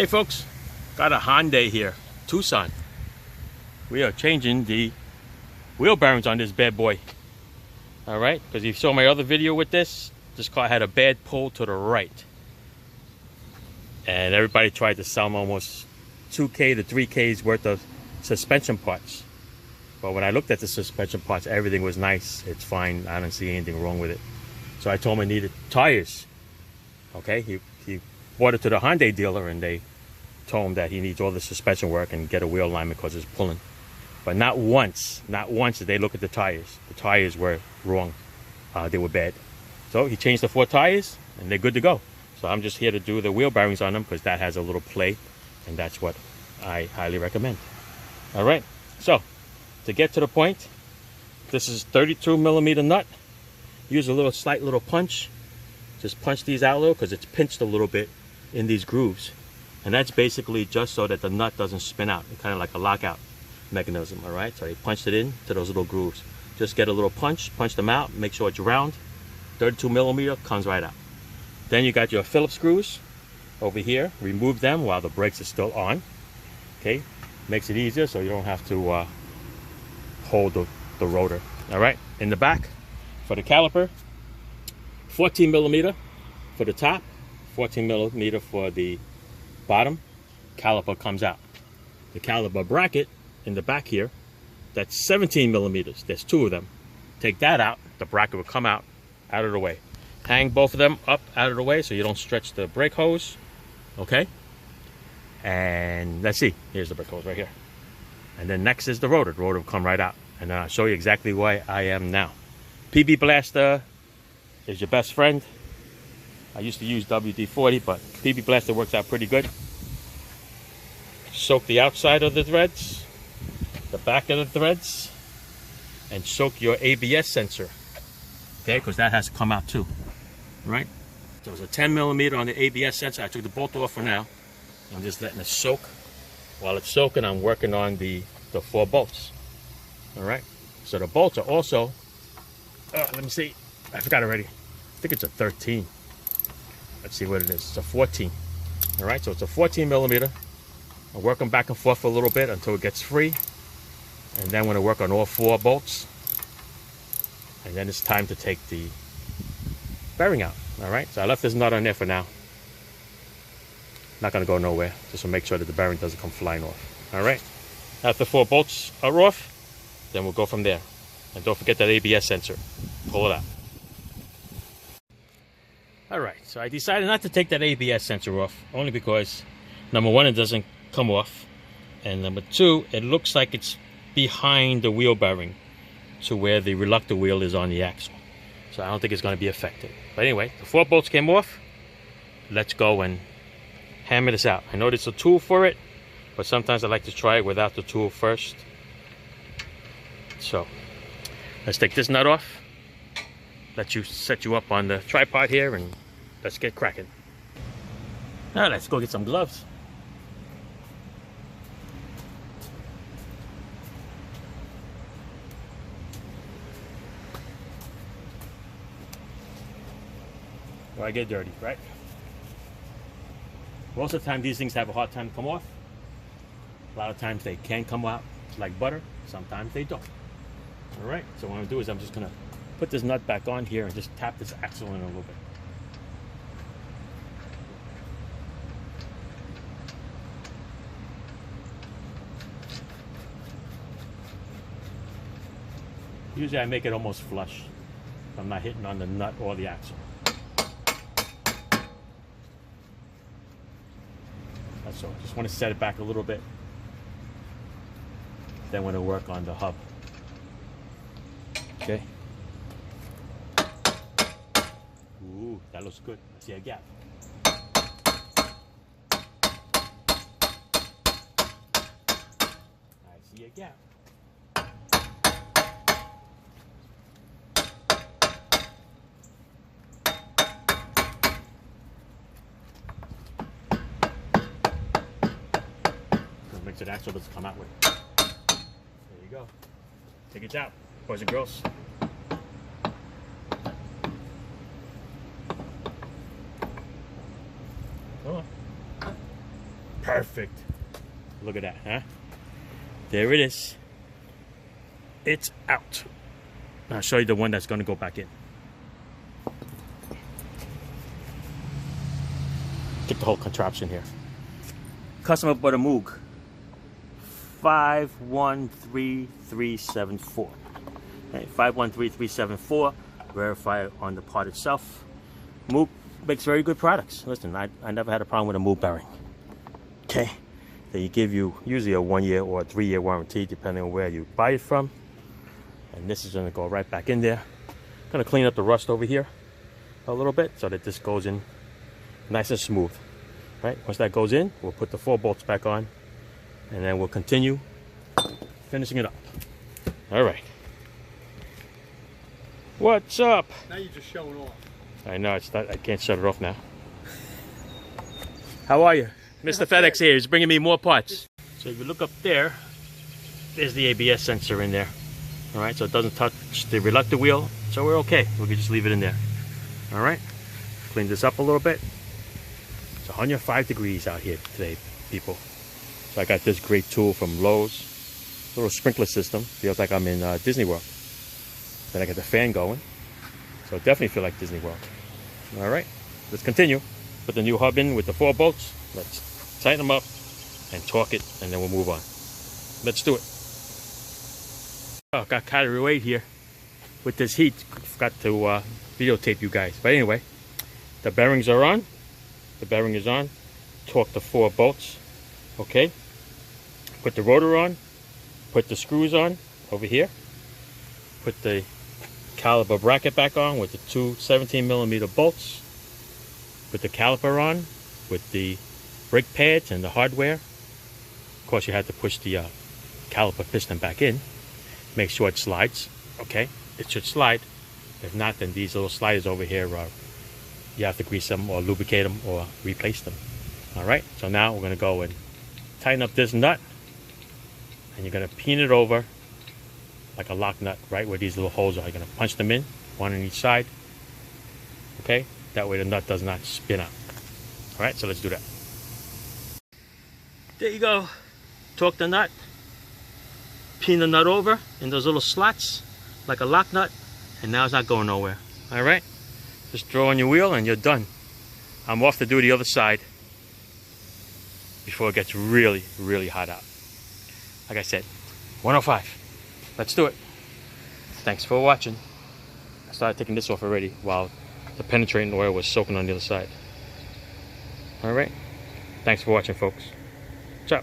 Hey folks, got a Hyundai here, Tucson. We are changing the wheel bearings on this bad boy. Alright, because you saw my other video with this car had a bad pull to the right. And everybody tried to sell me almost 2K to 3K's worth of suspension parts. But when I looked at the suspension parts, everything was nice. It's fine. I don't see anything wrong with it. So I told him I needed tires. Okay, he brought it to the Hyundai dealer and they told him that he needs all the suspension work and get a wheel alignment because it's pulling. But not once did they look at the tires. The tires were wrong. They were bad. So he changed the 4 tires and they're good to go. So I'm just here to do the wheel bearings on them because that has a little play and that's what I highly recommend. All right, so to get to the point, this is 32mm nut. Use a slight little punch. Just punch these out a little because it's pinched a little bit in these grooves. And that's basically just so that the nut doesn't spin out. It's kind of like a lockout mechanism, all right? So they punched it in to those little grooves. Just get a little punch them out, make sure it's round. 32mm comes right out. Then you got your Phillips screws over here. Remove them while the brakes are still on. Okay, makes it easier so you don't have to hold the rotor. All right, in the back for the caliper, 14mm for the top, 14mm for the bottom. Caliper comes out. The caliper bracket in the back here, that's 17mm. There's 2 of them. Take that out, the bracket will come out of the way. Hang both of them up out of the way so you don't stretch the brake hose. Okay, and let's see, here's the brake hose right here. And then next is the rotor. The rotor will come right out, and then I'll show you exactly where I am now. PB Blaster is your best friend. I used to use WD-40, but PB Blaster works out pretty good. Soak the outside of the threads, the back of the threads, and soak your ABS sensor. Okay, because that has to come out too. Right? So it's a 10mm on the ABS sensor. I took the bolt off for now. I'm just letting it soak. While it's soaking, I'm working on the 4 bolts. All right. So the bolts are also, let me see. I forgot already. I think it's a 13. Let's see what it is. It's a 14. All right. So it's a 14mm. I'm working back and forth for a little bit until it gets free. And then I'm going to work on all 4 bolts. And then it's time to take the bearing out. All right. So I left this nut on there for now. Not going to go nowhere, just to make sure that the bearing doesn't come flying off. All right, after 4 bolts are off, then we'll go from there. And don't forget that ABS sensor. Pull it out. All right, so I decided not to take that ABS sensor off, only because, number 1, it doesn't come off. And number 2, it looks like it's behind the wheel bearing to where the reluctor wheel is on the axle. So I don't think it's going to be affected. But anyway, the 4 bolts came off. Let's go and hammer this out. I know there's a tool for it, but sometimes I like to try it without the tool first. So let's take this nut off. Set you up on the tripod here and let's get cracking. Now let's go get some gloves. Or I get dirty, right? Most of the time these things have a hard time to come off. A lot of times they can come out like butter. Sometimes they don't. All right, so what I'm gonna do is I'm just gonna put this nut back on here and just tap this axle in a little bit. Usually I make it almost flush. I'm not hitting on the nut or the axle. So just want to set it back a little bit. Then we're going to work on the hub. Okay. Ooh, that looks good. I see a gap. I see a gap. Makes it actual doesn't come out with. There you go. Take it out, boys and girls. Come on. Perfect. Look at that, huh? There it is. It's out. Now I'll show you the one that's going to go back in. Get the whole contraption here. Customer bought a Moog 513374. Okay, 513374. Verify on the part itself. Moog makes very good products. Listen, I never had a problem with a Moog bearing. Okay, they give you usually a 1 year or a 3 year warranty depending on where you buy it from. And this is going to go right back in there. Going to clean up the rust over here a little bit so that this goes in nice and smooth. Right, once that goes in, we'll put the 4 bolts back on, and then we'll continue finishing it up. All right. What's up? Now you're just showing off. I know, it's not, I can't shut it off now. How are you? Mr. FedEx here. He's bringing me more parts. So if you look up there, there's the ABS sensor in there. All right, so it doesn't touch the reluctor wheel, so we're okay. We can just leave it in there. All right, clean this up a little bit. It's 105 degrees out here today, people. So I got this great tool from Lowe's, little sprinkler system. Feels like I'm in Disney World. Then I got the fan going, so it definitely feel like Disney World. All right, let's continue. Put the new hub in with the 4 bolts. Let's tighten them up and torque it, and then we'll move on. Let's do it. Oh, got carried away here with this heat. Forgot to videotape you guys. But anyway, the bearings are on. The bearing is on. Torque the 4 bolts. Okay. Put the rotor on. Put the screws on over here. Put the caliper bracket back on with the 2 17mm bolts. Put the caliper on with the brake pads and the hardware. Of course, you have to push the caliper piston back in. Make sure it slides. Okay, it should slide. If not, then these little sliders over here, you have to grease them or lubricate them or replace them. All right, so now we're going to go and tighten up this nut, and you're going to pin it over like a lock nut right where these little holes are. You're going to punch them in, one on each side. Okay, that way the nut does not spin out. All right, so let's do that. There you go. Torque the nut. Pin the nut over in those little slots like a lock nut, and now it's not going nowhere. All right, just throw on your wheel and you're done. I'm off to do the other side before it gets really, really hot out. Like I said, 105. Let's do it. Thanks for watching. I started taking this off already while the penetrating oil was soaking on the other side. All right, thanks for watching, folks. Ciao.